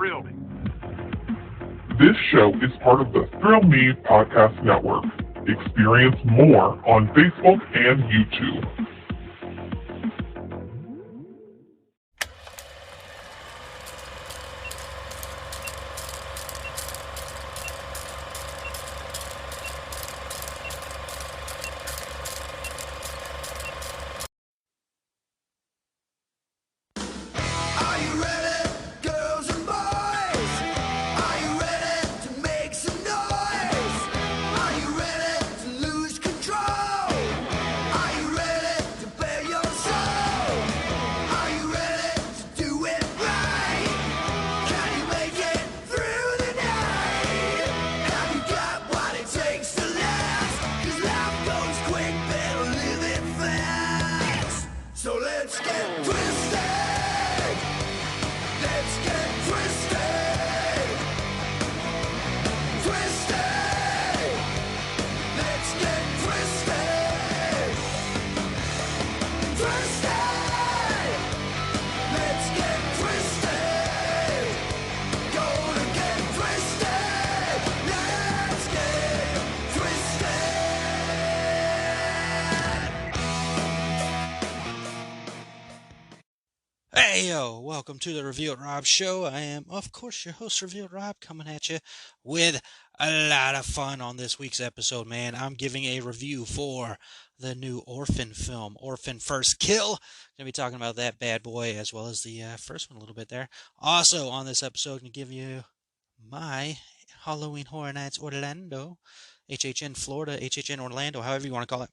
thrill me. This show is part of the Thrill Me Podcast Network. Experience more on Facebook and YouTube. Hey yo, welcome to the Revealed Rob Show. I am, of course, your host, Revealed Rob, coming at you with a lot of fun on this week's episode, man. I'm giving a review for the new Orphan film, Orphan First Kill. Gonna be talking about that bad boy as well as the first one a little bit there. Also on this episode, gonna give you my Halloween Horror Nights Orlando, HHN Florida, HHN Orlando, however you want to call it.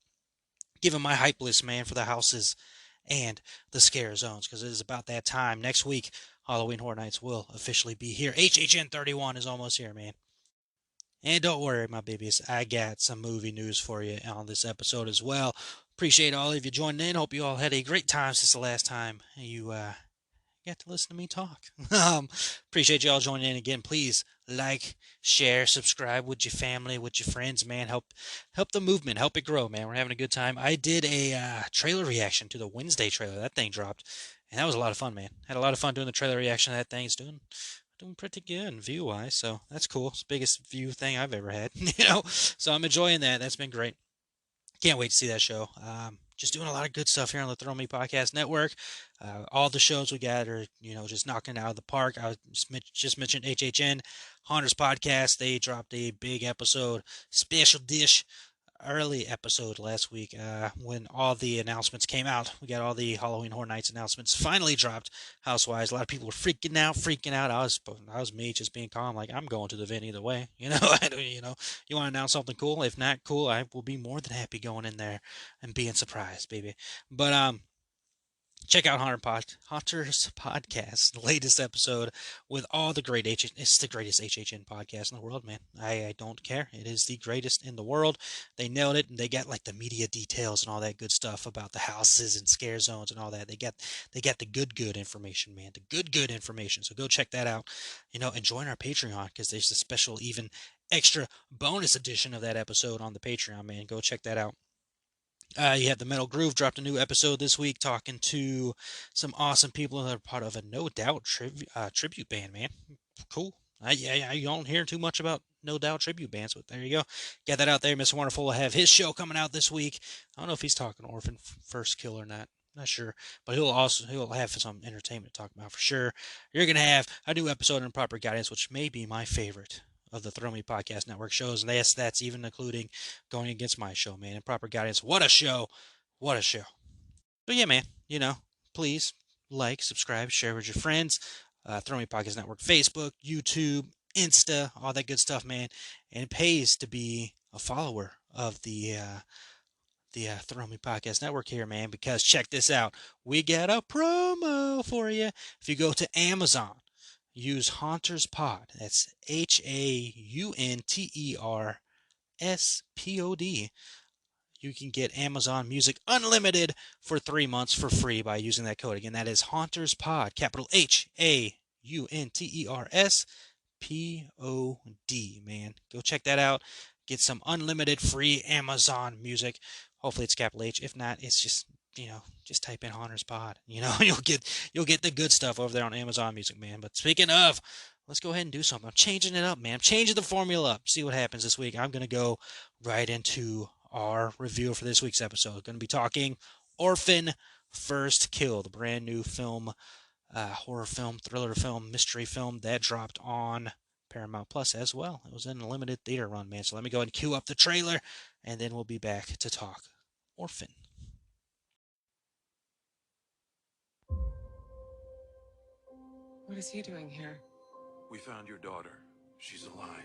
Giving my hype list, man, for the houses and the scare zones, because it is about that time. Next week, Halloween Horror Nights will officially be here. HHN31 is almost here, man. And don't worry, my babies, I got some movie news for you on this episode as well. Appreciate all of you joining in. Hope you all had a great time since the last time you got to listen to me talk. Appreciate you all joining in again. Please like, share, subscribe with your family, with your friends, man. Help the movement, help it grow, man. We're having a good time. I did a trailer reaction to the Wednesday trailer. That thing dropped, and that was a lot of fun, man. Had a lot of fun doing the trailer reaction. That thing's doing pretty good view-wise, so that's cool. It's the biggest view thing I've ever had, So I'm enjoying that. That's been great. Can't wait to see that show. Just doing a lot of good stuff here on the Throw Me Podcast Network. All the shows we got are, just knocking it out of the park. I just mentioned HHN, Hunter's Podcast. They dropped a big episode, special dish, early episode last week when all the announcements came out. We got all the Halloween Horror Nights announcements finally dropped house-wise. A lot of people were freaking out. I was me just being calm, like I'm going to the event either way. You want to announce something cool? If not cool, I will be more than happy going in there and being surprised, baby. But check out Hunter's Podcast, the latest episode with all the great HHN. It's the greatest HHN podcast in the world, man. I don't care. It is the greatest in the world. They nailed it, and they got like the media details and all that good stuff about the houses and scare zones and all that. They got the good information, man. The good information. So go check that out. And join our Patreon, because there's a special, even extra bonus edition of that episode on the Patreon, man. Go check that out. You have the Metal Groove dropped a new episode this week, talking to some awesome people that are part of a No Doubt tribute band, man. Cool. You don't hear too much about No Doubt tribute bands, but there you go. Get that out there. Mr. Wonderful will have his show coming out this week. I don't know if he's talking Orphan First Kill or not. Not sure, but he'll have some entertainment to talk about for sure. You're gonna have a new episode in Improper Guidance, which may be my favorite of the Throw Me Podcast Network shows, and that's even including going against my show, man. Improper Guidance, what a show! So yeah, man, please like, subscribe, share with your friends. Throw Me Podcast Network, Facebook, YouTube, Insta, all that good stuff, man. And it pays to be a follower of the Throw Me Podcast Network here, man, because check this out. We got a promo for you. If you go to Amazon, use Haunter's Pod. That's HAUNTERSPOD. You can get Amazon Music Unlimited for 3 months for free by using that code. Again, that is Haunter's Pod, capital HAUNTERSPOD, man. Go check that out. Get some unlimited free Amazon music. Hopefully it's capital H. If not, it's just type in Haunter's Pod. You'll get the good stuff over there on Amazon Music, man. But speaking of let's go ahead and do something. I'm changing it up, man. I'm changing the formula up. See what happens this week. I'm going to go right into our review for this week's episode. Going to be talking Orphan First Kill, the brand new film, horror film, thriller film, mystery film that dropped on Paramount Plus as well. It was in a limited theater run, man. So let me go ahead and cue up the trailer, and then we'll be back to talk Orphan. What is he doing here? We found your daughter. She's alive.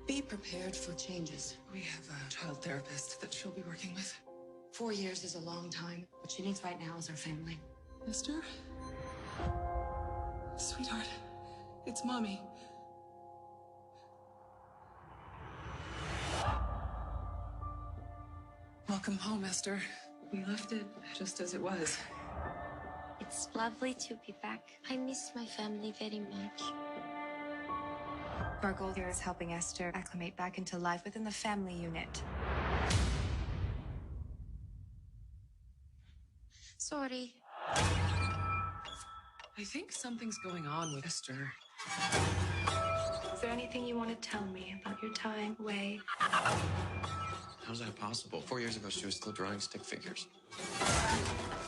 Be prepared for changes. We have a child therapist that she'll be working with. 4 years is a long time. What she needs right now is her family. Mister? Sweetheart, it's Mommy. Welcome home, Esther. We left it just as it was. It's lovely to be back. I miss my family very much. Our goal here is helping Esther acclimate back into life within the family unit. Sorry. I think something's going on with Esther. Is there anything you want to tell me about your time away? How's that possible? 4 years ago, she was still drawing stick figures.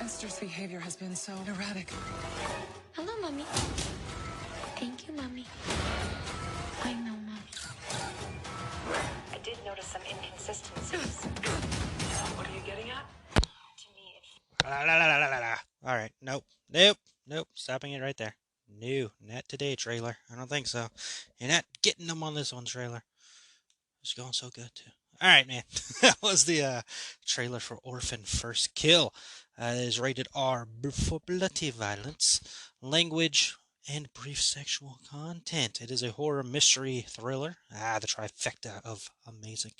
Esther's behavior has been so erratic. Hello, Mommy. Thank you, Mommy. I know, Mommy. I did notice some inconsistencies. What are you getting at? To me, All right. Nope. Stopping it right there. No, not today, trailer. I don't think so. You're not getting them on this one, trailer. It's going so good, too. All right, man. That was the trailer for Orphan First Kill. It is rated R for bloody violence, language, and brief sexual content. It is a horror mystery thriller. The trifecta of amazing.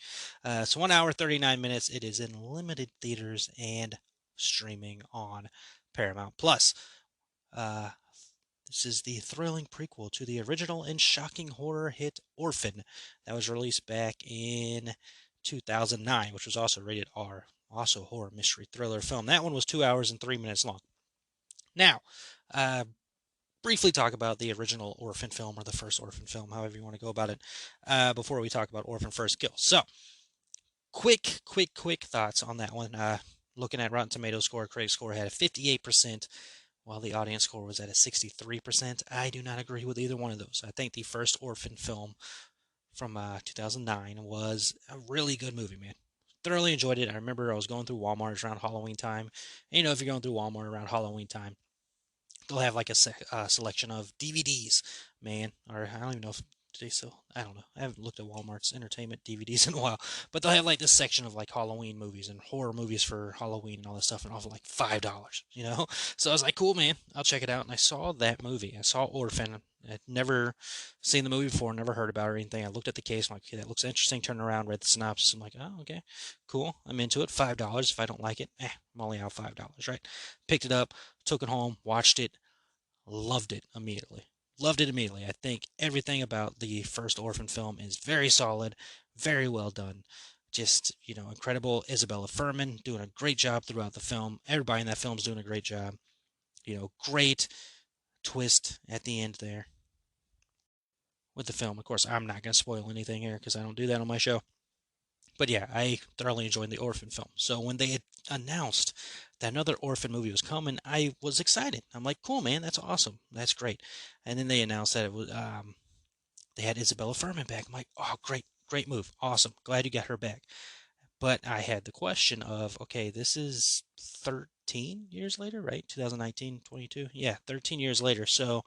So 1 hour, 39 minutes. It is in limited theaters and streaming on Paramount Plus. This is the thrilling prequel to the original and shocking horror hit Orphan that was released back in 2009, which was also rated R, also horror mystery thriller film. That one was 2 hours and 3 minutes long. Now, briefly talk about the original Orphan film, or the first Orphan film, however you want to go about it, before we talk about Orphan First Kill. So, quick thoughts on that one. Looking at Rotten Tomatoes score, critic score had a 58%, while the audience score was at a 63%. I do not agree with either one of those. I think the first Orphan film from 2009 was a really good movie, man. Thoroughly enjoyed it. I remember I was going through Walmart around Halloween time. And, if you're going through Walmart around Halloween time, they'll have like a selection of DVDs, man. Or I don't even know if they still, I don't know. I haven't looked at Walmart's entertainment DVDs in a while. But they'll have like this section of like Halloween movies and horror movies for Halloween and all this stuff, and all for like $5, So I was like, cool, man. I'll check it out. And I saw that movie. I saw Orphan. I'd never seen the movie before, never heard about it or anything. I looked at the case, I'm like, okay, that looks interesting. Turned around, read the synopsis. I'm like, oh, okay, cool. I'm into it. $5. If I don't like it, I'm only out $5, right? Picked it up, took it home, watched it, loved it immediately. I think everything about the first Orphan film is very solid, very well done. Just, incredible. Isabella Fuhrman doing a great job throughout the film. Everybody in that film is doing a great job. Great twist at the end there with the film. Of course, I'm not going to spoil anything here because I don't do that on my show. But yeah, I thoroughly enjoyed the Orphan film. So when they had announced that another Orphan movie was coming, I was excited. I'm like, cool, man, that's awesome. That's great. And then they announced that it was they had Isabella Fuhrman back. I'm like, oh, great move. Awesome. Glad you got her back. But I had the question of, okay, this is 13 years later, right? 2019, 22? Yeah, 13 years later. So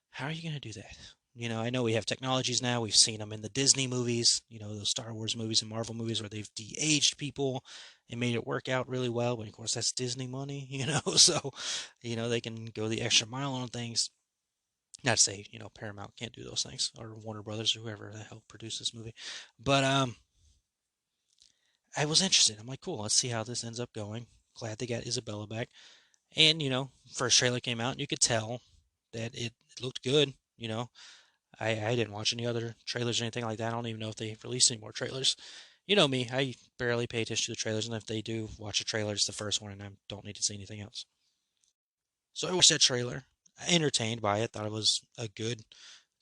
how are you going to do that? I know we have technologies now. We've seen them in the Disney movies, those Star Wars movies and Marvel movies where they've de-aged people and made it work out really well. But of course, that's Disney money, so, they can go the extra mile on things. Not to say, Paramount can't do those things, or Warner Brothers, or whoever the hell produced this movie. But I was interested. I'm like, cool, let's see how this ends up going. Glad they got Isabella back. And, first trailer came out, and you could tell that it looked good, I didn't watch any other trailers or anything like that. I don't even know if they released any more trailers. You know me, I barely pay attention to the trailers, and if they do watch a trailer, it's the first one, and I don't need to see anything else. So I watched that trailer. entertained by it. Thought it was a good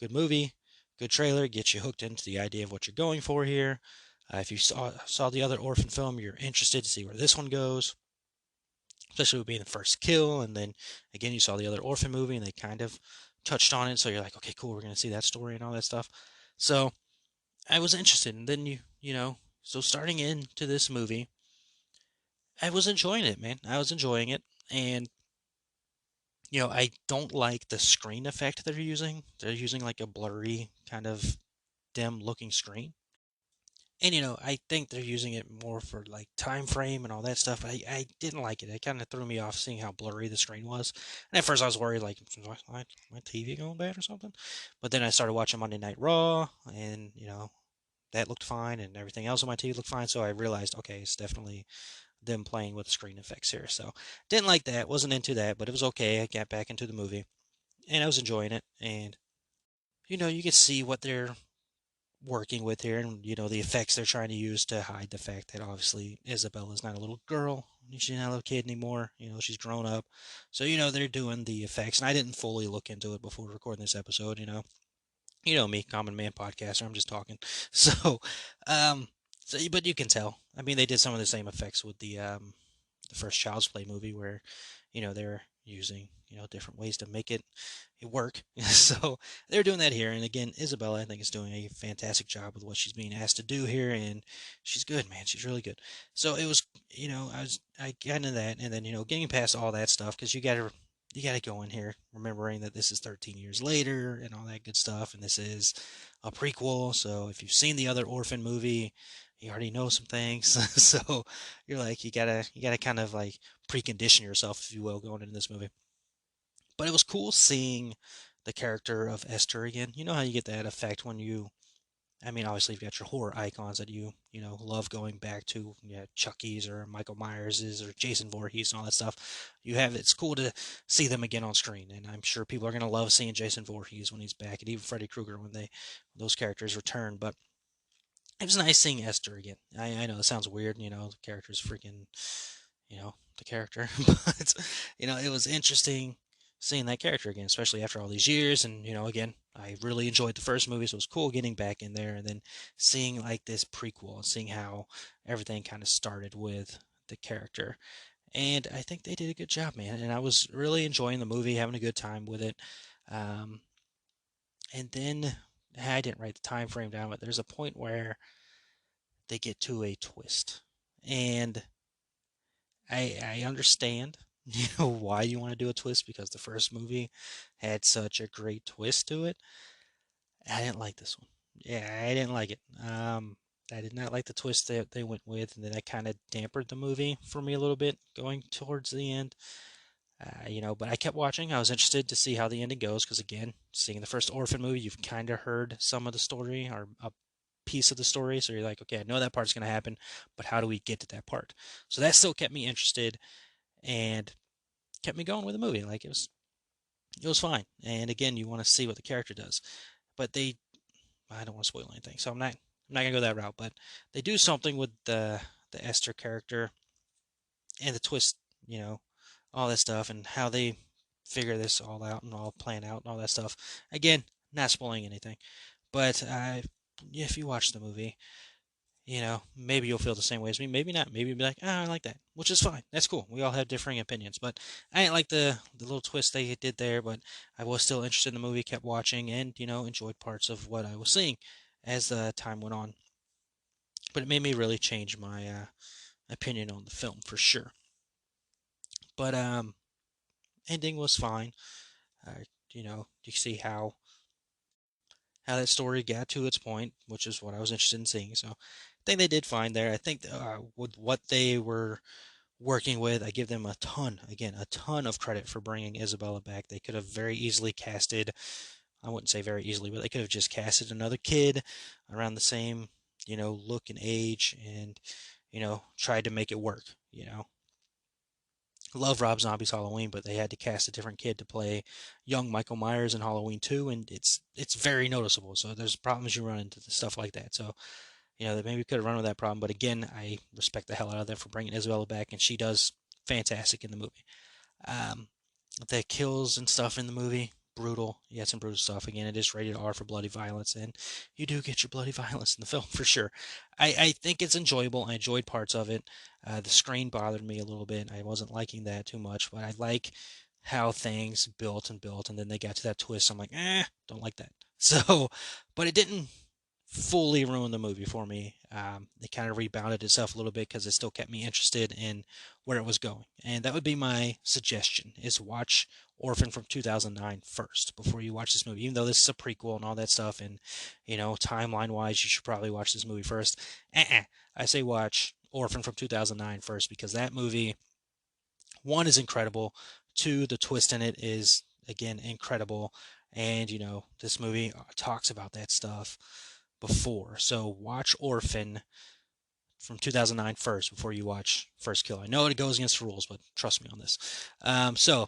movie, good trailer, gets you hooked into the idea of what you're going for here. If you saw the other Orphan film, you're interested to see where this one goes, especially with being the first kill. And then again, you saw the other Orphan movie, and they kind of touched on it. So you're like, okay, cool, we're gonna see that story and all that stuff. So I was interested, and then so starting into this movie, I was enjoying it, man. I was enjoying it, and I don't like the screen effect they're using. They're using like a blurry kind of dim looking screen. And I think they're using it more for like time frame and all that stuff. But I didn't like it. It kind of threw me off seeing how blurry the screen was. And at first I was worried like my TV going bad or something. But then I started watching Monday Night Raw, and that looked fine, and everything else on my TV looked fine. So I realized, okay, it's definitely them playing with screen effects here. So didn't like that. Wasn't into that, but it was okay. I got back into the movie, and I was enjoying it. And you can see what they're working with here, and the effects they're trying to use to hide the fact that obviously Isabella's not a little girl, she's not a little kid anymore. She's grown up. So they're doing the effects, and I didn't fully look into it before recording this episode. Me, common man podcaster, I'm just talking. So but you can tell, I mean, they did some of the same effects with the first Child's Play movie, where they're using different ways to make it work. So they're doing that here, and again, Isabella, I think, is doing a fantastic job with what she's being asked to do here, and she's good, man. She's really good. So it was, I got into that, and then getting past all that stuff, because you gotta go in here remembering that this is 13 years later and all that good stuff, and this is a prequel. So if you've seen the other Orphan movie, you already know some things. So you're like, you gotta kind of like precondition yourself, if you will, going into this movie. But it was cool seeing the character of Esther again. You know how you get that effect when I mean, obviously you've got your horror icons that you love going back to, Chucky's or Michael Myers's or Jason Voorhees and all that stuff. It's cool to see them again on screen, and I'm sure people are gonna love seeing Jason Voorhees when he's back, and even Freddy Krueger when those characters return. But it was nice seeing Esther again. I know it sounds weird, the character's freaking, the character, but it was interesting seeing that character again, especially after all these years. And again, I really enjoyed the first movie, so it was cool getting back in there, and then seeing like this prequel and seeing how everything kind of started with the character. And I think they did a good job, man. And I was really enjoying the movie, having a good time with it. Um, and then I didn't write the time frame down, but there's a point where they get to a twist, and I understand why you want to do a twist, because the first movie had such a great twist to it. I didn't like this one. Yeah, I didn't like it. I did not like the twist that they went with, and then that kind of dampened the movie for me a little bit going towards the end. But I kept watching. I was interested to see how the ending goes, because again, seeing the first Orphan movie, you've kind of heard some of the story, or a piece of the story, so you're like, okay, I know that part's going to happen, but how do we get to that part? So that still kept me interested and kept me going with the movie. Like, it was fine. And again, you want to see what the character does, but I don't want to spoil anything, so I'm not gonna go that route. But they do something with the Esther character and the twist, all that stuff, and how they figure this all out and all plan out and all that stuff. Again, not spoiling anything, but if you watch the movie, maybe you'll feel the same way as me. Maybe not. Maybe you'll be like, I like that, which is fine. That's cool. We all have differing opinions, but I didn't like the little twist they did there, but I was still interested in the movie, kept watching, and, enjoyed parts of what I was seeing as the time went on. But it made me really change my opinion on the film for sure. But ending was fine. You see how that story got to its point, which is what I was interested in seeing. So I think they did fine there. I think with what they were working with, I give them a ton of credit for bringing Isabella back. They could have very easily casted, I wouldn't say very easily, but they could have just casted another kid around the same, look and age, and, tried to make it work. Love Rob Zombie's Halloween, but they had to cast a different kid to play young Michael Myers in Halloween 2, and it's very noticeable. So there's problems you run into stuff like that. So they maybe could have run with that problem, but again, I respect the hell out of them for bringing Isabella back, and she does fantastic in the movie. The kills and stuff in the movie, brutal. You had some brutal stuff. Again, it is rated R for bloody violence, and you do get your bloody violence in the film for sure. I think it's enjoyable. I enjoyed parts of it. The screen bothered me a little bit. I wasn't liking that too much, but I like how things built and built, and then they got to that twist. I'm like, don't like that. So, but it didn't fully ruined the movie for me. It kind of rebounded itself a little bit because it still kept me interested in where it was going. And that would be my suggestion: is watch Orphan from 2009 first before you watch this movie. Even though this is a prequel and all that stuff, and timeline wise, you should probably watch this movie first. I say watch Orphan from 2009 first because that movie, one, is incredible. Two, the twist in it is again incredible. And this movie talks about that stuff before. So watch Orphan from 2009 first before you watch First Kill. I know it goes against the rules, but trust me on this. So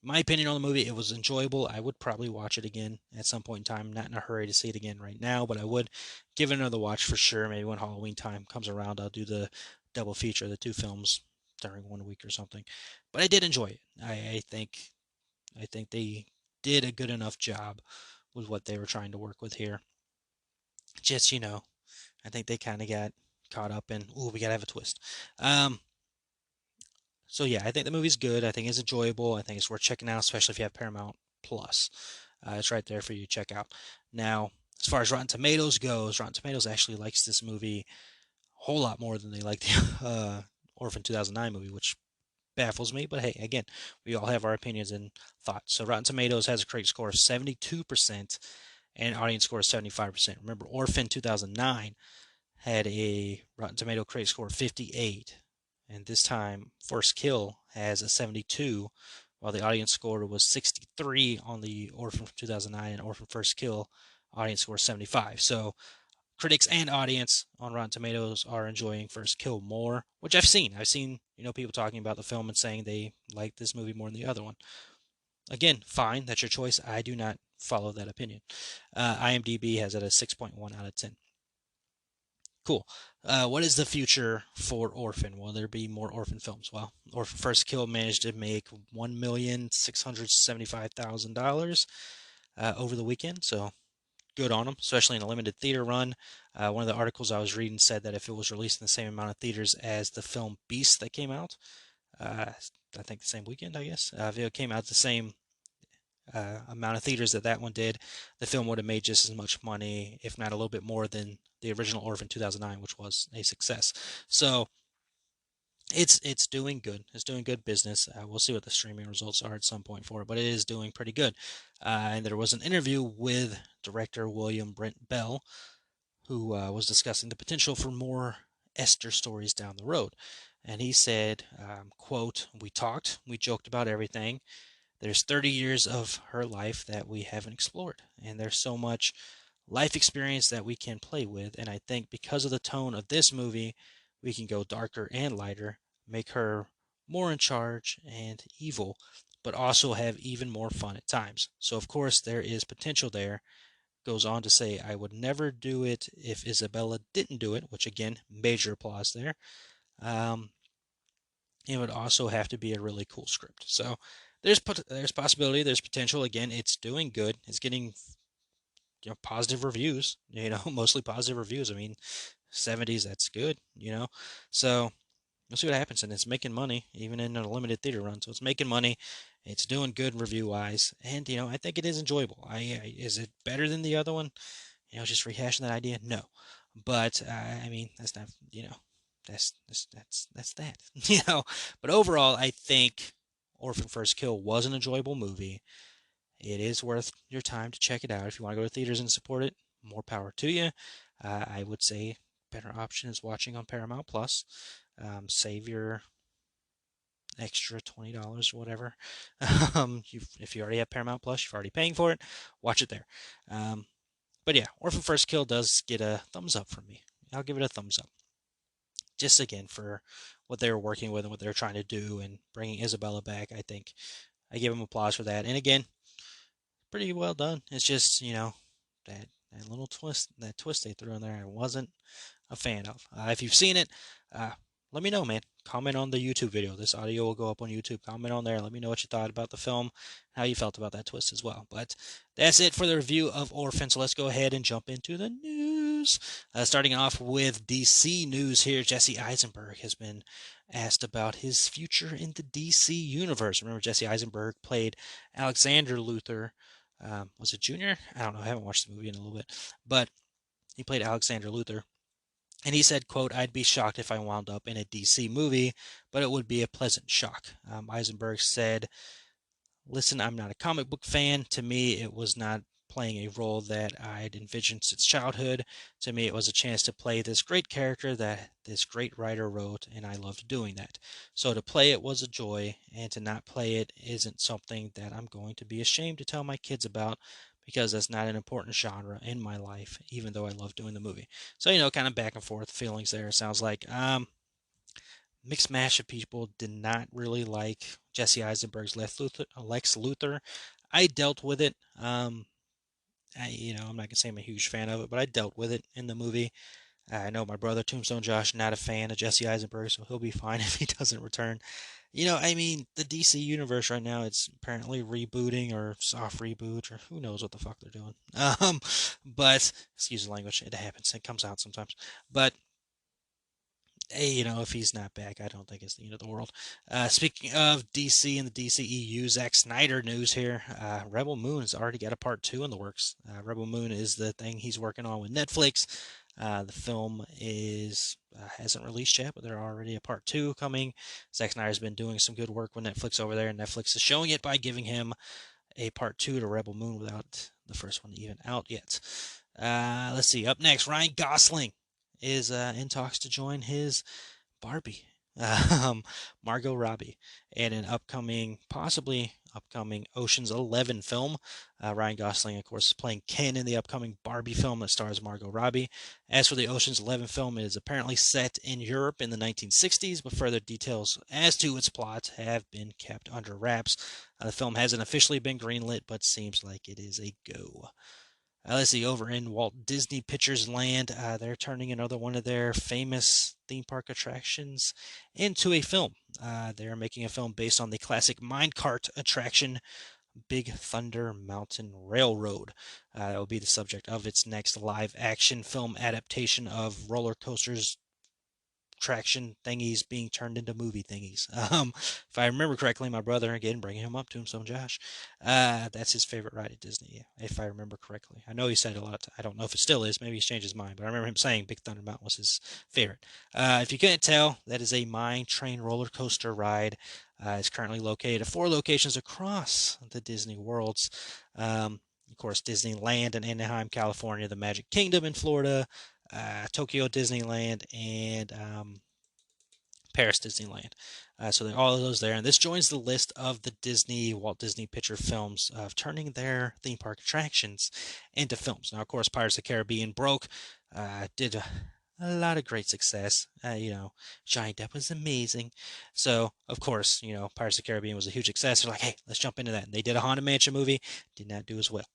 my opinion on the movie, it was enjoyable. I would probably watch it again at some point in time. Not in a hurry to see it again right now, but I would give it another watch for sure. Maybe when Halloween time comes around, I'll do the double feature, the two films during 1 week or something. But I did enjoy it. I think they did a good enough job with what they were trying to work with here. Just, I think they kind of got caught up in, ooh, we got to have a twist. So yeah, I think the movie's good. I think it's enjoyable. I think it's worth checking out, especially if you have Paramount Plus. It's right there for you to check out. Now, as far as Rotten Tomatoes goes, Rotten Tomatoes actually likes this movie a whole lot more than they like the Orphan 2009 movie, which baffles me. But hey, again, we all have our opinions and thoughts. So Rotten Tomatoes has a critic score of 72% and audience score of 75%. Remember, Orphan 2009 had a Rotten Tomato critic score of 58, and this time First Kill has a 72, while the audience score was 63 on the Orphan from 2009 and Orphan First Kill audience score 75. So critics and audience on Rotten Tomatoes are enjoying First Kill more, which I've seen. I've seen people talking about the film and saying they like this movie more than the other one. Again, fine, that's your choice. I do not follow that opinion. IMDb has it a 6.1 out of 10. Cool. What is the future for Orphan? Will there be more Orphan films? Well, Orphan First Kill managed to make $1,675,000 over the weekend, so good on them, especially in a limited theater run. One of the articles I was reading said that if it was released in the same amount of theaters as the film Beast that came out, I think the same weekend, I guess, if it came out the same amount of theaters that one did, the film would have made just as much money, if not a little bit more, than the original Orphan 2009, which was a success. So it's doing good. It's doing good business. We'll see what the streaming results are at some point for it, but it is doing pretty good. And there was an interview with director William Brent Bell, who was discussing the potential for more Esther stories down the road. And he said, quote, we joked about everything. There's 30 years of her life that we haven't explored, and there's so much life experience that we can play with, and I think because of the tone of this movie, we can go darker and lighter, make her more in charge and evil, but also have even more fun at times. So of course there is potential there. Goes on to say, I would never do it if Isabella didn't do it, which again, major applause there. It would also have to be a really cool script. So there's possibility, there's potential. Again, it's doing good. It's getting positive reviews. Mostly positive reviews. I mean, 70s, that's good. So we'll see what happens. And it's making money even in a limited theater run. So it's making money. It's doing good review wise, and I think it is enjoyable. Is it better than the other one? Just rehashing that idea. No, but I mean that's not that's that. But overall, I think Orphan First Kill was an enjoyable movie. It is worth your time to check it out. If you want to go to theaters and support it, more power to you. I would say better option is watching on Paramount Plus. Save your extra $20 or whatever. If you already have Paramount Plus, you're already paying for it. Watch it there. But yeah, Orphan First Kill does get a thumbs up from me. I'll give it a thumbs up. Just again for what they were working with and what they were trying to do and bringing Isabella back. I think I give them applause for that. And again, pretty well done. It's just that little twist they threw in there, I wasn't a fan of. If you've seen it, let me know, man. Comment on the YouTube video. This audio will go up on YouTube. Comment on there. Let me know what you thought about the film, how you felt about that twist as well. But that's it for the review of Orphan. So let's go ahead and jump into the news. Starting off with DC news here. Jesse Eisenberg has been asked about his future in the DC universe. Remember, Jesse Eisenberg played Alexander Luthor. Was it Junior? I don't know. I haven't watched the movie in a little bit. But he played Alexander Luthor. And he said, quote, "I'd be shocked if I wound up in a DC movie, but it would be a pleasant shock." Eisenberg said, "Listen, I'm not a comic book fan. To me, it was not playing a role that I'd envisioned since childhood. To me, it was a chance to play this great character that this great writer wrote, and I loved doing that. So to play it was a joy, and to not play it isn't something that I'm going to be ashamed to tell my kids about, because that's not an important genre in my life, even though I love doing the movie." So, kind of back and forth feelings there, it sounds like. Mixed mash of people did not really like Jesse Eisenberg's Lex Luthor. I dealt with it. I'm not going to say I'm a huge fan of it, but I dealt with it in the movie. I know my brother, Tombstone Josh, not a fan of Jesse Eisenberg, so he'll be fine if he doesn't return. The DC universe right now, it's apparently rebooting or soft reboot, or who knows what the fuck they're doing. But, excuse the language, it happens, it comes out sometimes. But, hey, if he's not back, I don't think it's the end of the world. Speaking of DC and the DCEU, Zack Snyder news here. Rebel Moon's already got a part 2 in the works. Rebel Moon is the thing he's working on with Netflix. The film hasn't released yet, but there's already a part 2 coming. Zack Snyder's been doing some good work with Netflix over there, and Netflix is showing it by giving him a part 2 to Rebel Moon without the first one even out yet. Let's see. Up next, Ryan Gosling is in talks to join his Barbie, Margot Robbie, in an possibly upcoming Ocean's 11 film. Ryan Gosling, of course, is playing Ken in the upcoming Barbie film that stars Margot Robbie. As for the Ocean's 11 film, it is apparently set in Europe in the 1960s, but further details as to its plot have been kept under wraps. The film hasn't officially been greenlit, but seems like it is a go. Let's see, over in Walt Disney Pictures Land, they're turning another one of their famous theme park attractions into a film. They're making a film based on the classic minecart attraction, Big Thunder Mountain Railroad. That will be the subject of its next live-action film adaptation of roller coasters attraction thingies being turned into movie thingies. If I remember correctly, my brother, again, bringing him up, Tombstone Josh, that's his favorite ride at Disney, if I remember correctly. I know he said it a lot. I don't know if it still is. Maybe he's changed his mind, but I remember him saying Big Thunder Mountain was his favorite. If you couldn't tell, that is a mine train roller coaster ride. It's currently located at 4 locations across the Disney worlds. Of course, Disneyland in Anaheim, California, the Magic Kingdom in Florida, Tokyo Disneyland, and Paris Disneyland. So all of those there. And this joins the list of the Walt Disney Picture films of turning their theme park attractions into films. Now, of course, Pirates of the Caribbean broke, did a lot of great success. Johnny Depp was amazing. So, of course, Pirates of the Caribbean was a huge success. They're like, hey, let's jump into that. And they did a Haunted Mansion movie. Did not do as well.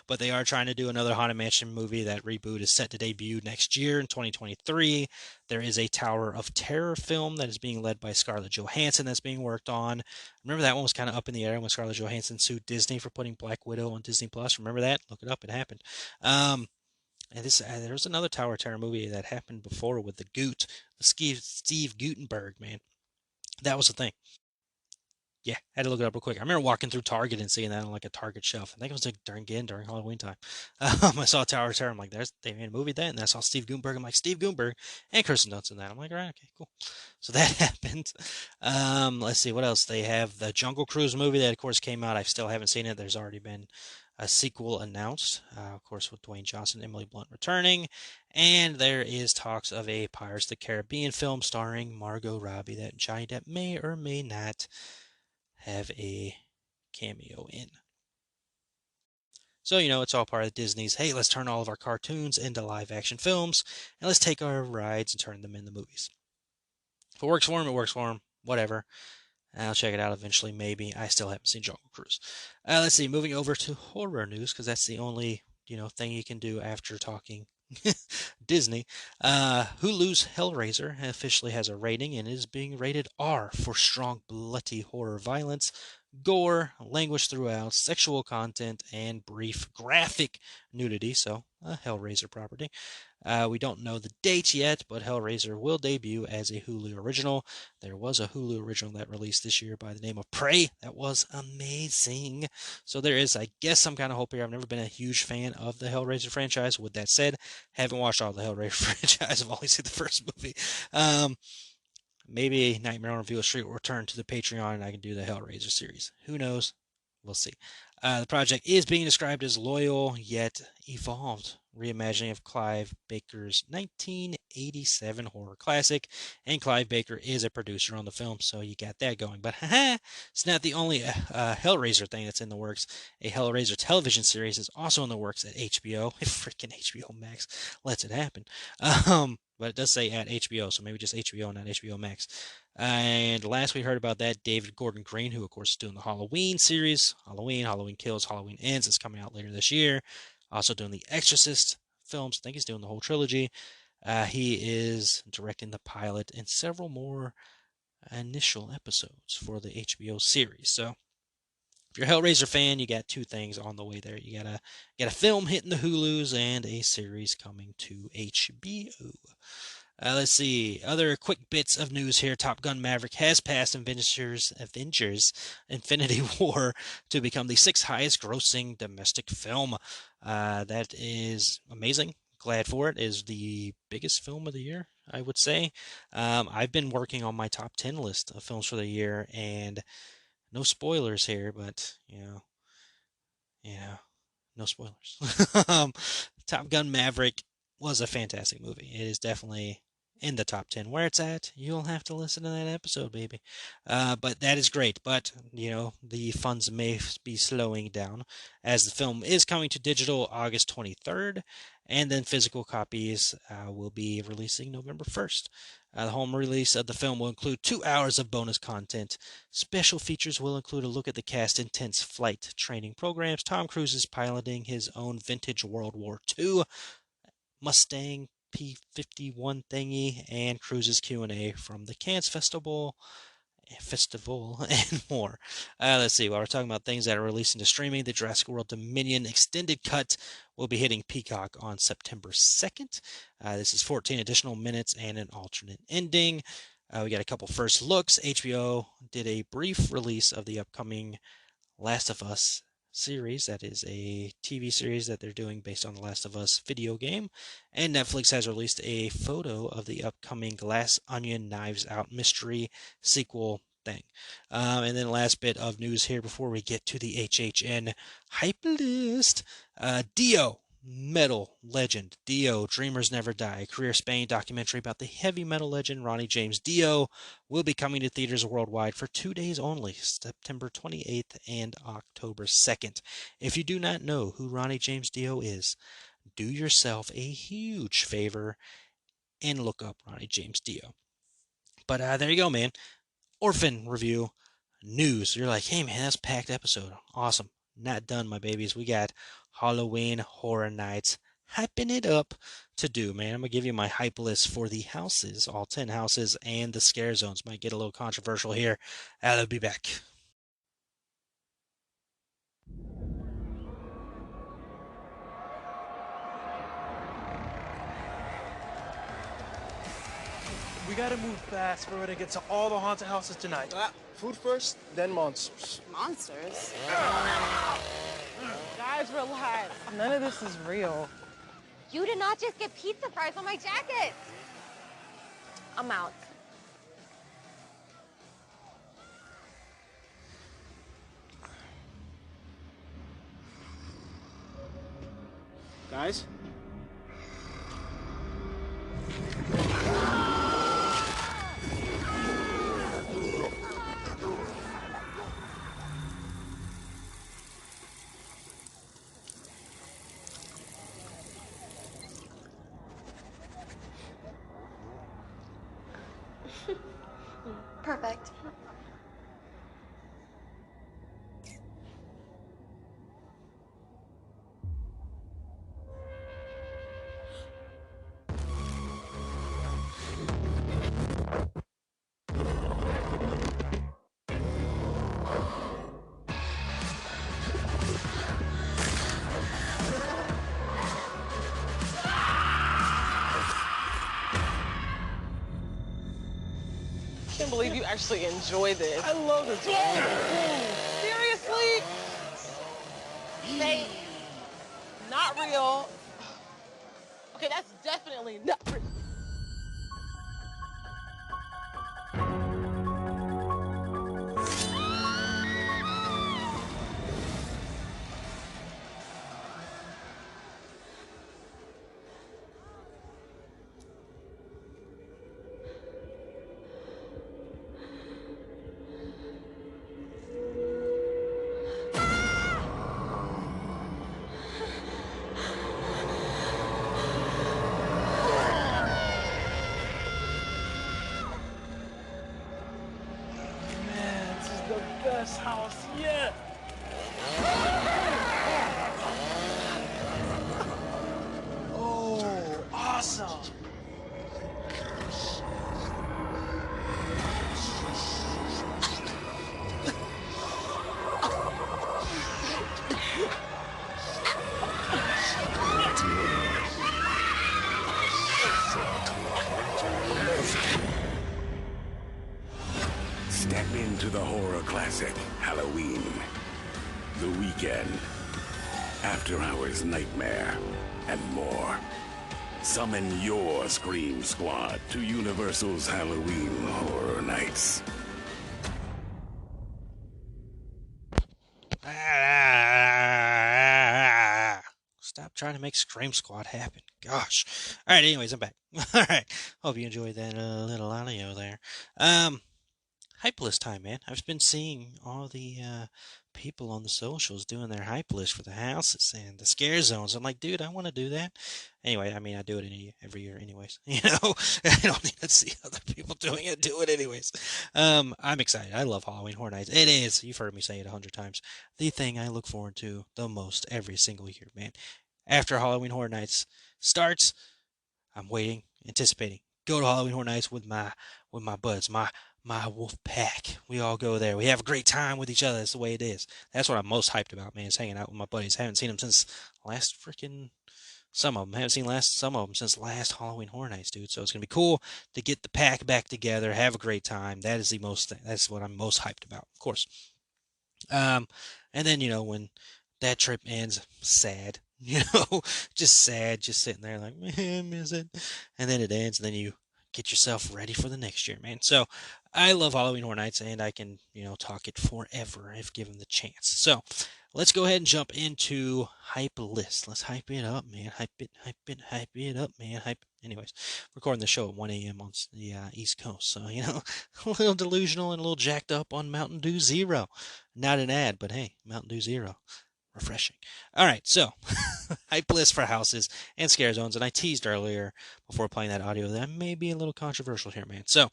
But they are trying to do another Haunted Mansion movie. That reboot is set to debut next year in 2023. There is a Tower of Terror film that is being led by Scarlett Johansson that's being worked on. Remember that one was kind of up in the air when Scarlett Johansson sued Disney for putting Black Widow on Disney Plus. Remember that? Look it up. It happened. And there was another Tower of Terror movie that happened before with the Steve Guttenberg, man. That was the thing. Yeah, had to look it up real quick. I remember walking through Target and seeing that on like a Target shelf. I think it was like during Halloween time. I saw Tower of Terror. I'm like, they made a movie then. And I saw Steve Guttenberg. I'm like, Steve Guttenberg and Kirsten Dunst in that. I'm like, all right, okay, cool. So that happened. Let's see what else. They have the Jungle Cruise movie that, of course, came out. I still haven't seen it. There's already been a sequel announced, of course, with Dwayne Johnson and Emily Blunt returning. And there is talks of a Pirates of the Caribbean film starring Margot Robbie that Johnny Depp may or may not have a cameo in. So, it's all part of Disney's, hey, let's turn all of our cartoons into live-action films, and let's take our rides and turn them into movies. If it works for them, it works for them. Whatever. I'll check it out eventually, maybe. I still haven't seen Jungle Cruise. Let's see, moving over to horror news, because that's the only, thing you can do after talking Disney. Hulu's Hellraiser officially has a rating and is being rated R for strong, bloody horror violence, gore, language throughout, sexual content, and brief graphic nudity. So, a Hellraiser property. We don't know the date yet, but Hellraiser will debut as a Hulu original. There was a Hulu original that released this year by the name of Prey. That was amazing. So there is, I guess, some kind of hope here. I've never been a huge fan of the Hellraiser franchise. With that said, haven't watched all the Hellraiser franchise. I've only seen the first movie. Maybe Nightmare on Elm Street will return to the Patreon and I can do the Hellraiser series. Who knows? We'll see. The project is being described as loyal yet evolved reimagining of Clive Baker's 1987 horror classic, and Clive Baker is a producer on the film, so you got that going. But it's not the only Hellraiser thing that's in the works. A Hellraiser television series is also in the works at HBO. Freaking HBO Max lets it happen. But it does say at HBO, so maybe just HBO, not HBO Max. And last we heard about that, David Gordon Green, who of course is doing the Halloween series, Halloween Kills, Halloween Ends, is coming out later this year. Also doing the Exorcist films. I think he's doing the whole trilogy. He is directing the pilot and several more initial episodes for the HBO series. So if you're a Hellraiser fan, you got two things on the way there. You got a film hitting the Hulus and a series coming to HBO. Let's see. Other quick bits of news here. Top Gun Maverick has passed Avengers Infinity War to become the 6th highest grossing domestic film. That is amazing. Glad for it. It is the biggest film of the year, I would say. I've been working on my top 10 list of films for the year, and no spoilers here, but, no spoilers. Top Gun Maverick was a fantastic movie. It is definitely in the top 10. Where it's at, you'll have to listen to that episode, baby. But that is great. But, the funds may be slowing down as the film is coming to digital August 23rd, and then physical copies will be releasing November 1st. The home release of the film will include 2 hours of bonus content. Special features will include a look at the cast's intense flight training programs. Tom Cruise is piloting his own vintage World War II Mustang P-51 thingy, and Cruise's Q&A from the Cannes Festival and more. Let's see. While we're talking about things that are releasing to streaming, the Jurassic World Dominion Extended Cut will be hitting Peacock on September 2nd. This is 14 additional minutes and an alternate ending. We got a couple first looks. HBO did a brief release of the upcoming Last of Us series. That is a TV series that they're doing based on the Last of Us video game. And Netflix has released a photo of the upcoming Glass Onion Knives Out mystery sequel thing. And then last bit of news here before we get to the HHN hype list. Dio, metal legend. Dio, Dreamers Never Die, a career-spanning documentary about the heavy metal legend Ronnie James Dio, will be coming to theaters worldwide for 2 days only, September 28th and October 2nd. If you do not know who Ronnie James Dio is, do yourself a huge favor and look up Ronnie James Dio. But there you go, man. Orphan review news. You're like, hey, man, that's a packed episode. Awesome. Not done, my babies. We got Halloween Horror Nights hyping it up to do, man. I'm going to give you my hype list for the houses, all 10 houses, and the scare zones. Might get a little controversial here. I'll be back. We gotta move fast. We're gonna get to all the haunted houses tonight. Food first, then monsters. Monsters? Guys, relax. None of this is real. You did not just get pizza fries on my jacket. I'm out. Guys? Perfect. believe you actually enjoy this. I love this. Seriously? They not real. Okay, that's definitely not real. Man, this is the best house yet. Oh, awesome. Step into the horror classic, Halloween. The Weekend. After Hours Nightmare. And more. Summon your Scream Squad to Universal's Halloween Horror Nights. Stop trying to make Scream Squad happen. Gosh. All right, anyways, I'm back. All right. Hope you enjoyed that little audio there. Hype list time, man. I've been seeing all the people on the socials doing their hype list for the houses and the scare zones. I'm like, dude, I want to do that. Anyway, I mean, I do it every year anyways. You know, I don't need to see other people doing it. Do it anyways. I'm excited. I love Halloween Horror Nights. It is, you've heard me say it 100 times, the thing I look forward to the most every single year, man. After Halloween Horror Nights starts, I'm waiting, anticipating. Go to Halloween Horror Nights with my buds, my wolf pack. We all go there. We have a great time with each other. That's the way it is. That's what I'm most hyped about, man, is hanging out with my buddies. Haven't seen them since some of them. Haven't seen some of them since last Halloween Horror Nights, dude. So it's going to be cool to get the pack back together, have a great time. That's what I'm most hyped about, of course. And then, you know, when that trip ends, sad. You know, just sad, just sitting there like, man, I miss it. And then it ends, and then you get yourself ready for the next year, man. So I love Halloween Horror Nights, and I can, you know, talk it forever if given the chance. So let's go ahead and jump into hype list. Let's hype it up, man. Hype it up, man. Anyways, recording the show at 1 a.m. on the East Coast. So, you know, a little delusional and a little jacked up on Mountain Dew Zero. Not an ad, but hey, Mountain Dew Zero. Refreshing. All right, so hype list for houses and scare zones. And I teased earlier before playing that audio that may be a little controversial here, man. So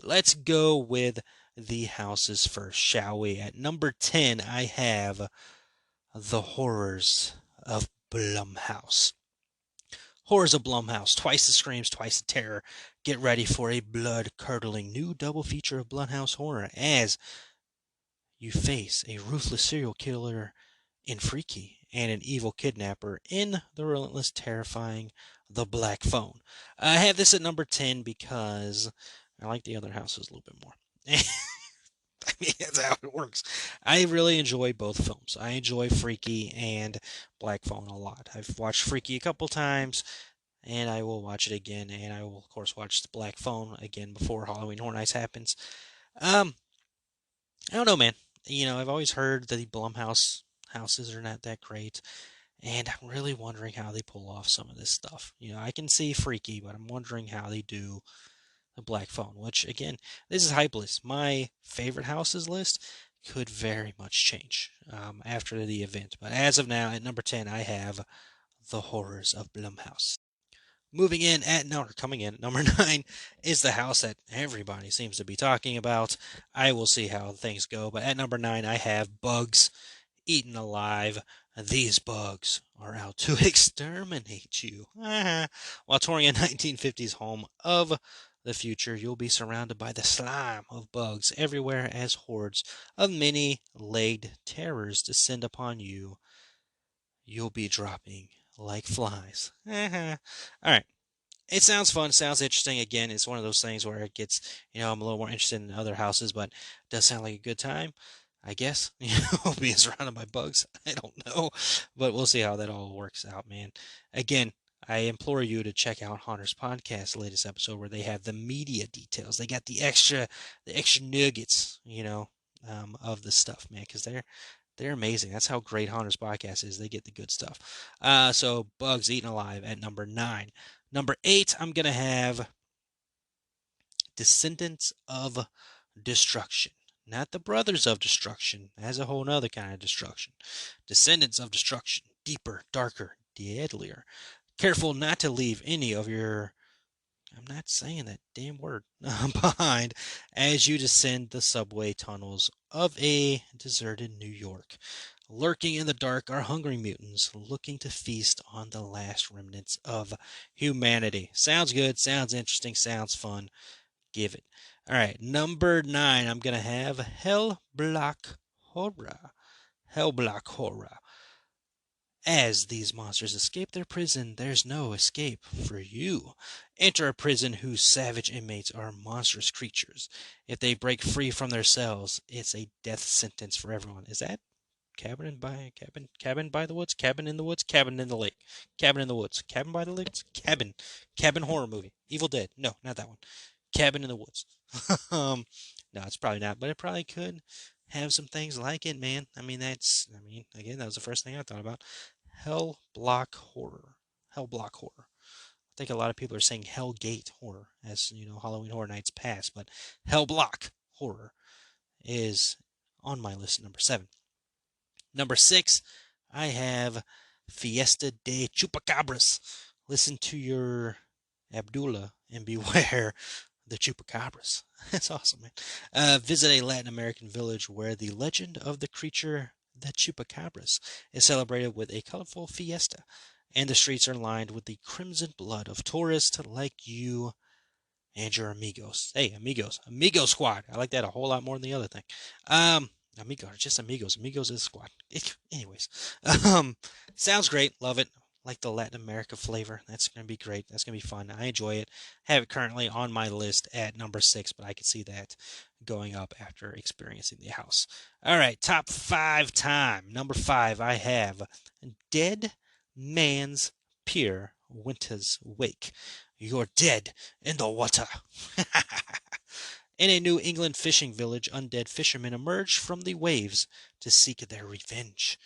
let's go with the houses first, shall we? At number 10, I have The Horrors of Blumhouse. Horrors of Blumhouse. Twice the screams, twice the terror. Get ready for a blood-curdling new double feature of Blumhouse horror as you face a ruthless serial killer in Freaky and an evil kidnapper in the relentless, terrifying The Black Phone. I have this at number 10 because I like the other houses a little bit more. I mean, that's how it works. I really enjoy both films. I enjoy Freaky and Black Phone a lot. I've watched Freaky a couple times, and I will watch it again, and I will, of course, watch The Black Phone again before Halloween Horror Nights happens. I don't know, man. You know, I've always heard that the Blumhouse houses are not that great, and I'm really wondering how they pull off some of this stuff. You know, I can see Freaky, but I'm wondering how they do The Black Phone, which, again, this is hype list. My favorite houses list could very much change after the event, but as of now, at number 10, I have The Horrors of Blumhouse. Coming in at number 9 is the house that everybody seems to be talking about. I will see how things go, but at number 9, I have Bugs Eaten Alive. These bugs are out to exterminate you. While touring a 1950s home of the future, you'll be surrounded by the slime of bugs everywhere as hordes of many-legged terrors descend upon you. You'll be dropping like flies. Alright, It sounds fun, sounds interesting. Again, it's one of those things where it gets, I'm a little more interested in other houses, but it does sound like a good time, I guess. Being surrounded by bugs. I don't know, but we'll see how that all works out, man. Again, I implore you to check out Hunter's podcast, latest episode, where they have the media details. They got the extra nuggets, of the stuff, man, because they're amazing. That's how great Hunter's podcast is. They get the good stuff. So Bugs Eaten Alive at number 9. Number 8, I'm going to have Descendants of Destruction. Not the Brothers of Destruction. That's a whole other kind of destruction. Descendants of Destruction. Deeper, darker, deadlier. Careful not to leave any of your... I'm not saying that damn word behind as you descend the subway tunnels of a deserted New York. Lurking in the dark are hungry mutants looking to feast on the last remnants of humanity. Sounds good, sounds interesting, sounds fun. Give it. All right, number 9, I'm going to have Hell Block Horror. Hell Block Horror. As these monsters escape their prison, there's no escape for you. Enter a prison whose savage inmates are monstrous creatures. If they break free from their cells, it's a death sentence for everyone. Is that cabin by the woods? Cabin in the woods? Cabin in the lake? Cabin in the woods? Cabin by the lakes? Cabin horror movie. Evil Dead. No, not that one. Cabin in the woods. No, it's probably not, but it probably could have some things like it, man. Again, that was the first thing I thought about. Hell Block Horror. Hell Block Horror. I think a lot of people are saying Hellgate Horror as, Halloween Horror Nights pass, but Hell Block Horror is on my list at number 7. Number 6, I have Fiesta de Chupacabras. Listen to your Abdullah and beware the chupacabras. That's awesome, man. Visit a Latin American village where the legend of the creature, the chupacabras, is celebrated with a colorful fiesta, and the streets are lined with the crimson blood of tourists like you and your amigos. Hey, amigos. Amigo squad. I like that a whole lot more than the other thing. Just amigos. Amigos is squad. Anyways. Sounds great. Love it. Like the Latin America flavor. That's going to be great. That's going to be fun. I enjoy it. Have it currently on my list at number 6, but I could see that going up after experiencing the house. All right, top 5 time. Number 5, I have Dead Man's Pier Winter's Wake. You're dead in the water. In a New England fishing village, undead fishermen emerge from the waves to seek their revenge.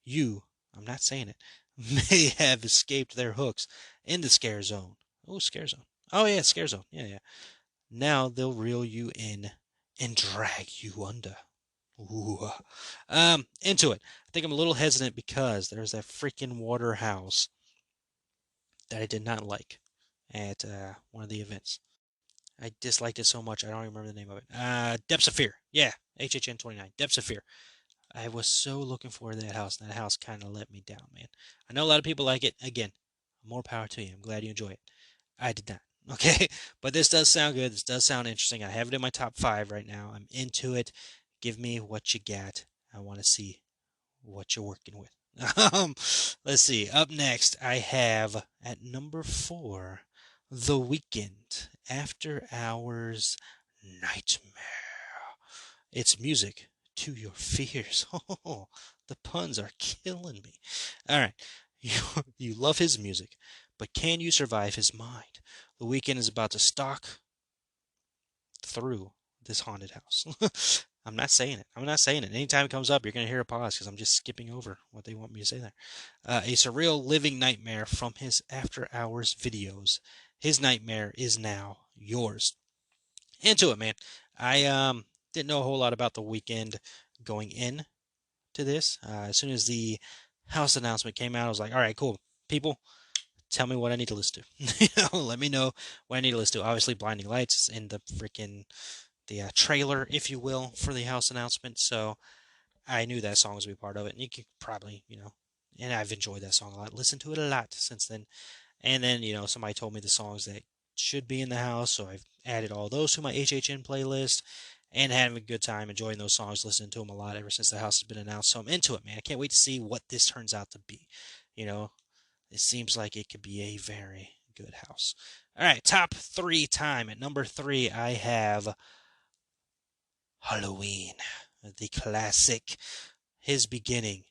I'm not saying it, may have escaped their hooks in the scare zone. Oh, scare zone. Oh, yeah, scare zone. Yeah. Now they'll reel you in and drag you under. Ooh. Into it. I think I'm a little hesitant because there's that freaking water house that I did not like at one of the events. I disliked it so much, I don't remember the name of it. Depths of Fear. Yeah, HHN29. Depths of Fear. I was so looking forward to that house, and that house kind of let me down, man. I know a lot of people like it. Again, more power to you. I'm glad you enjoy it. I did not. Okay, but this does sound good. This does sound interesting. I have it in my top 5 right now. I'm into it. Give me what you got. I want to see what you're working with. Let's see. Up next, I have at number 4, The Weekend, After Hours Nightmare. It's music to your fears. Oh, the puns are killing me. All right. You love his music, but can you survive his mind? The Weekend is about to stalk through this haunted house. I'm not saying it. Anytime it comes up, you're going to hear a pause because I'm just skipping over what they want me to say there. A surreal living nightmare from his after hours videos. His nightmare is now yours. Into it, man. I didn't know a whole lot about The Weekend going in to this. As soon as the house announcement came out, I was like, all right, cool. People, tell me what I need to listen to. Let me know what I need to listen to. Obviously, Blinding Lights in the freaking trailer, if you will, for the house announcement. So I knew that song was going to be part of it. And you could probably, and I've enjoyed that song a lot. Listened to it a lot since then. And then, somebody told me the songs that should be in the house. So I've added all those to my HHN playlist and having a good time enjoying those songs, listening to them a lot ever since the house has been announced. So I'm into it, man. I can't wait to see what this turns out to be. It seems like it could be a very good house. All right, top 3 time. At number 3, I have Halloween, the classic. His beginning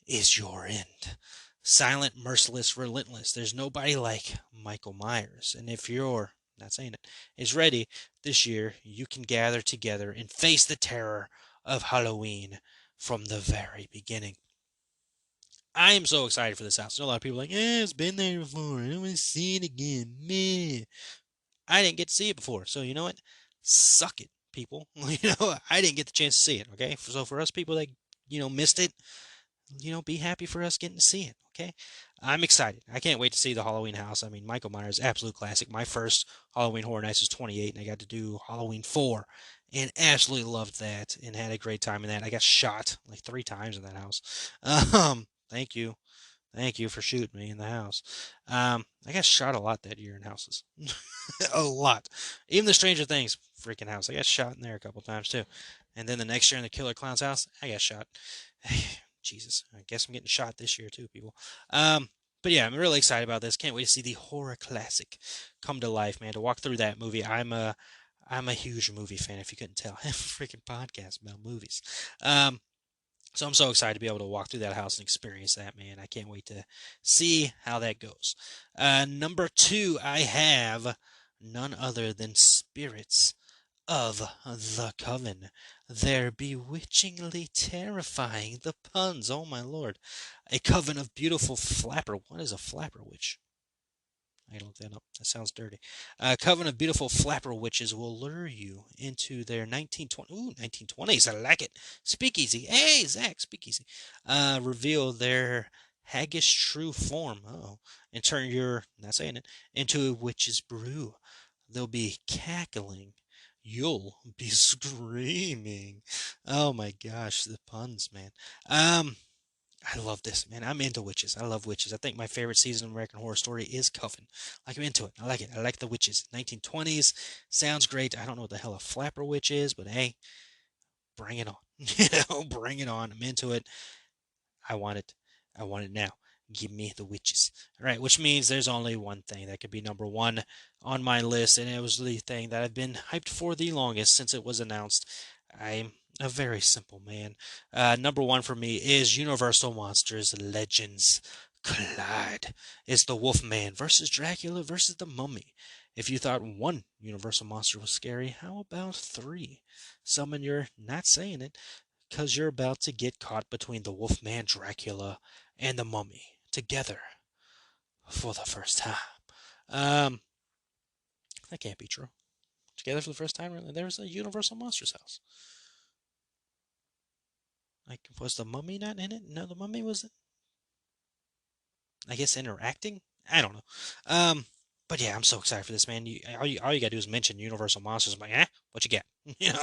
is your end. Silent, merciless, relentless. There's nobody like Michael Myers. And if you're, not saying it, is ready this year, you can gather together and face the terror of Halloween from the very beginning. I am so excited for this house. I know a lot of people are like, it's been there before. I don't want to see it again. Meh. I didn't get to see it before. So you know what? Suck it, people. I didn't get the chance to see it, okay? So for us people that, missed it, be happy for us getting to see it, okay? I'm excited. I can't wait to see the Halloween house. I mean, Michael Myers, absolute classic. My first Halloween Horror Nights was 28, and I got to do Halloween 4, and absolutely loved that, and had a great time in that. I got shot like 3 times in that house. Thank you. Thank you for shooting me in the house. I got shot a lot that year in houses. A lot. Even the Stranger Things freaking house. I got shot in there a couple times too. And then the next year in the Killer Clown's house, I got shot. Jesus. I guess I'm getting shot this year too, people. But yeah, I'm really excited about this. Can't wait to see the horror classic come to life, man. To walk through that movie. I'm a huge movie fan, if you couldn't tell. I have a freaking podcast about movies. So I'm so excited to be able to walk through that house and experience that, man. I can't wait to see how that goes. Number 2, I have none other than Spirits of the Coven. They're bewitchingly terrifying. The puns, oh my lord. A coven of beautiful flapper. What is a flapper witch? I looked that up. That sounds dirty. A coven of beautiful flapper witches will lure you into their 1920s. I like it. Speakeasy. Hey, Zach, speakeasy. Reveal their haggish true form. And turn your, not saying it, into a witch's brew. They'll be cackling. You'll be screaming. Oh my gosh, the puns, man. I love this, man. I'm into witches. I love witches. I think my favorite season of American Horror Story is Coven. Like, I'm into it. I like it. I like the witches. 1920s. Sounds great. I don't know what the hell a flapper witch is, but hey, bring it on. Bring it on. I'm into it. I want it. I want it now. Give me the witches. All right, which means there's only one thing that could be number 1 on my list, and it was the thing that I've been hyped for the longest since it was announced. I'm a very simple man. Number 1 for me is Universal Monsters Legends Collide. It's the Wolfman versus Dracula versus the Mummy. If you thought 1 Universal monster was scary, how about 3? Summon your, not saying it, because you're about to get caught between the Wolfman Dracula and the Mummy together for the first time. That can't be true. Together for the first time? Really? There's a Universal Monsters house. Like, was the Mummy not in it? No, the Mummy was, I guess, interacting? I don't know. But yeah, I'm so excited for this, man. All you gotta do is mention Universal Monsters. I'm like, what you got?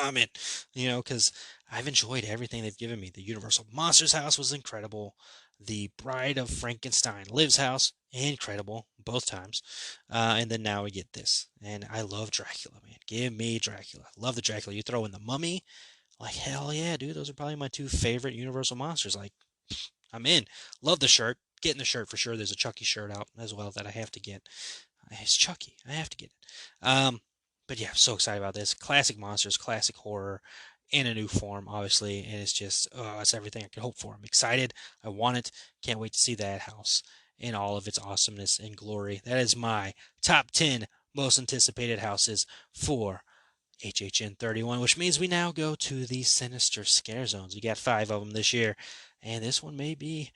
I'm in. Because I've enjoyed everything they've given me. The Universal Monsters house was incredible. The Bride of Frankenstein Lives house, incredible, both times. And then now we get this. And I love Dracula, man. Give me Dracula. Love the Dracula. You throw in the Mummy, like, hell yeah, dude. Those are probably my 2 favorite Universal Monsters. Like, I'm in. Love the shirt. Getting the shirt for sure. There's a Chucky shirt out as well that I have to get. It's Chucky. I have to get it. But yeah, I'm so excited about this. Classic monsters, classic horror in a new form, obviously. And it's just, it's everything I could hope for. I'm excited. I want it. Can't wait to see that house in all of its awesomeness and glory. That is my top 10 most anticipated houses for HHN31, which means we now go to the Sinister Scarezones. We got 5 of them this year. And this one may be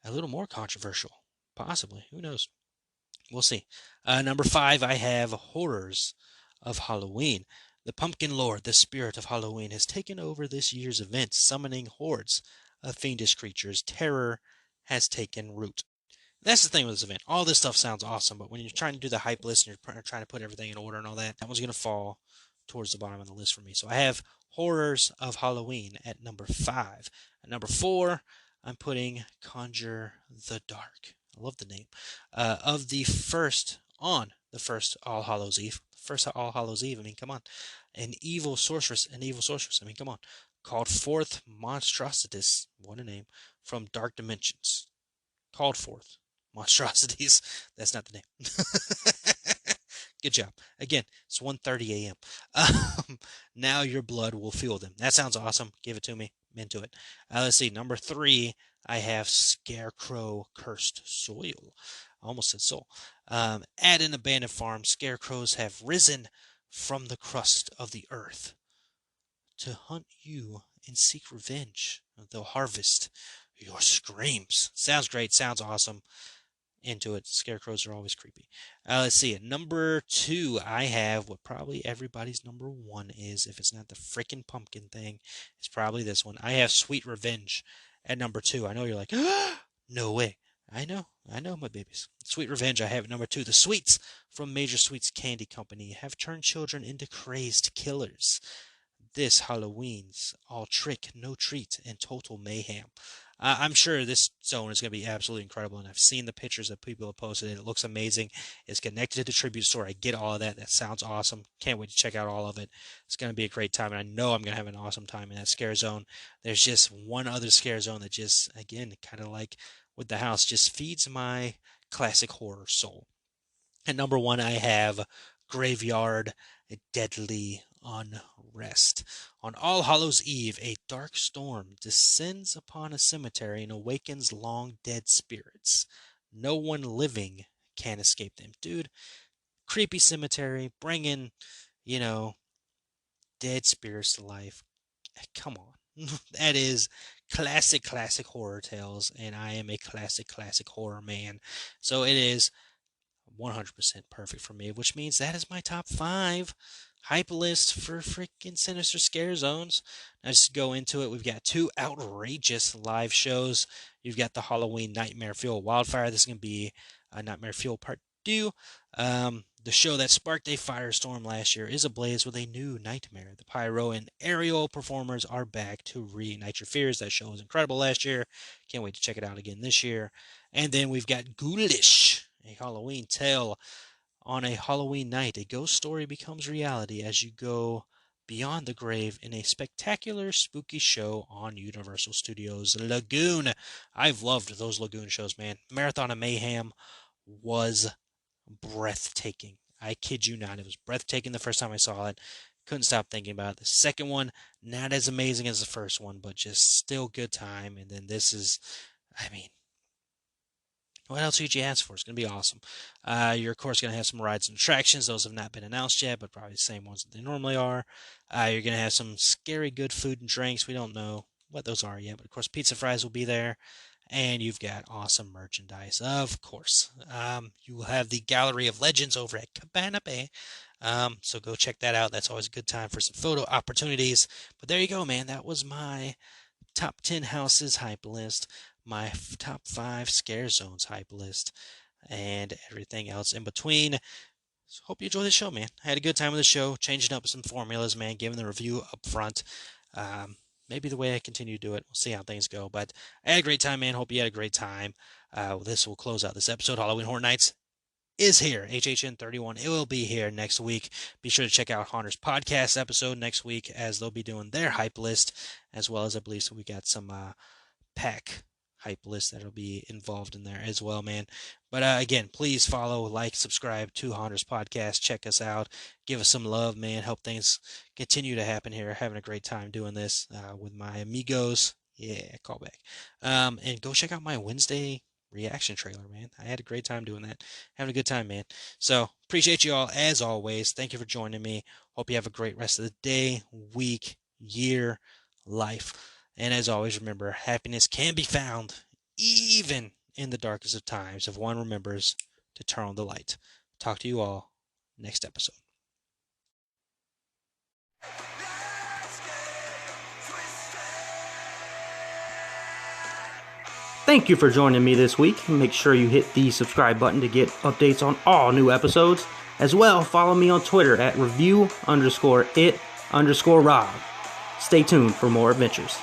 a little more controversial. Possibly. Who knows? We'll see. Number 5, I have Horrors of Halloween. The Pumpkin Lord, the spirit of Halloween, has taken over this year's event, summoning hordes of fiendish creatures. Terror has taken root. That's the thing with this event. All this stuff sounds awesome, but when you're trying to do the hype list and you're trying to put everything in order and all that, that one's going to fall towards the bottom of the list for me. So I have Horrors of Halloween at number 5. At number 4, I'm putting Conjure the Dark. I love the name. Of the first All Hallows Eve. First All Hallows Eve, I mean, come on. An evil sorceress, I mean, come on. Called forth monstrosities, what a name, from dark dimensions. Called forth monstrosities. That's not the name. Good job. Again, it's 1:30 a.m. Now your blood will fuel them. That sounds awesome. Give it to me. I'm into it. Let's see. Number 3, I have Scarecrow Cursed Soil. I almost said soul. At an abandoned farm, scarecrows have risen from the crust of the earth to hunt you and seek revenge. They'll harvest your screams. Sounds great. Sounds awesome. Into it. Scarecrows are always creepy. Let's see. At number 2, I have what probably everybody's number 1 is. If it's not the freaking pumpkin thing, it's probably this one. I have Sweet Revenge at number 2. I know you're like, no way. I know, my babies. Sweet Revenge, I have at number 2. The sweets from Major Sweets Candy Company have turned children into crazed killers. This Halloween's all trick, no treat, and total mayhem. I'm sure this zone is going to be absolutely incredible, and I've seen the pictures that people have posted. It looks amazing. It's connected to the tribute store. I get all of that. That sounds awesome. Can't wait to check out all of it. It's going to be a great time, and I know I'm going to have an awesome time in that scare zone. There's just one other scare zone that just, again, kind of like with the house, just feeds my classic horror soul. At number 1, I have Graveyard Deadly Unrest. On All Hallows Eve, a dark storm descends upon a cemetery and awakens long dead spirits. No one living can escape them. Dude, creepy cemetery, bringing, dead spirits to life. Come on. That is classic horror tales, and I am a classic horror man. So it is 100% perfect for me, which means that is my top 5 hype list for freaking Sinister Scare Zones. Now just go into it. We've got 2 outrageous live shows. You've got the Halloween Nightmare Fuel Wildfire. This is going to be Nightmare Fuel Part 2. The show that sparked a firestorm last year is ablaze with a new nightmare. The pyro and aerial performers are back to reignite your fears. That show was incredible last year. Can't wait to check it out again this year. And then we've got Ghoulish, a Halloween tale. On a Halloween night, a ghost story becomes reality as you go beyond the grave in a spectacular, spooky show on Universal Studios Lagoon. I've loved those Lagoon shows, man. Marathon of Mayhem was breathtaking. I kid you not. It was breathtaking the first time I saw it. Couldn't stop thinking about it. The second one, not as amazing as the first one, but just still good time. And then this is, what else could you ask for? It's going to be awesome. You're, of course, going to have some rides and attractions. Those have not been announced yet, but probably the same ones that they normally are. You're going to have some scary good food and drinks. We don't know what those are yet, but, of course, pizza fries will be there. And you've got awesome merchandise, of course. You will have the Gallery of Legends over at Cabana Bay. So go check that out. That's always a good time for some photo opportunities. But there you go, man. That was my top 10 houses hype list, my top 5 scare zones hype list, and everything else in between. So hope you enjoy the show, man. I had a good time with the show, changing up some formulas, man, giving the review up front. Maybe the way I continue to do it. We'll see how things go. But I had a great time, man. Hope you had a great time. This will close out this episode. Halloween Horror Nights is here. HHN31. It will be here next week. Be sure to check out Haunter's podcast episode next week, as they'll be doing their hype list, as well as I believe we got some pack hype list that'll be involved in there as well, man. But again, please follow, like, subscribe to Haunter's podcast. Check us out. Give us some love, man. Help things continue to happen here. Having a great time doing this with my amigos. Yeah, call back. And go check out my Wednesday reaction trailer, man. I had a great time doing that. Having a good time, man. So appreciate you all as always. Thank you for joining me. Hope you have a great rest of the day, week, year, life. And as always, remember, happiness can be found even in the darkest of times if one remembers to turn on the light. Talk to you all next episode. Thank you for joining me this week. Make sure you hit the subscribe button to get updates on all new episodes. As well, follow me on Twitter at review_it_Rob. Stay tuned for more adventures.